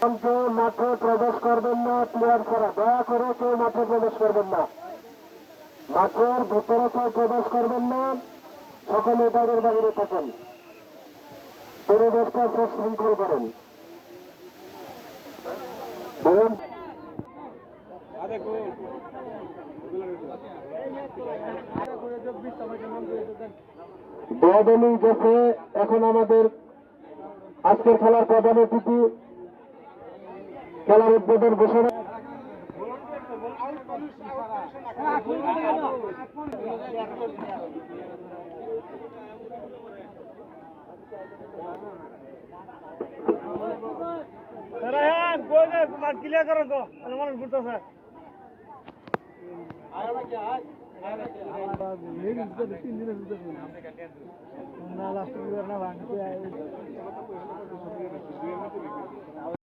কেউ মাঠে প্রবেশ করবেন না, প্লেয়ার ছাড়া দয়া করে কেউ মাঠে প্রবেশ করবেন না, মাঠের ভেতরে কেউ প্রবেশ করবেন না, সকলে তাদের বাইরে থাকেন, পরিবেশটা সুশৃঙ্খল করেন। বদলি গেছে। এখন আমাদের আজকের খেলার প্রধান অতিথি খেলার উদ্বোধন ঘোষণা। ক্লিয়ার করো তো মানুষ ঘুরতেছে। না লাস্ট না ভাঙতে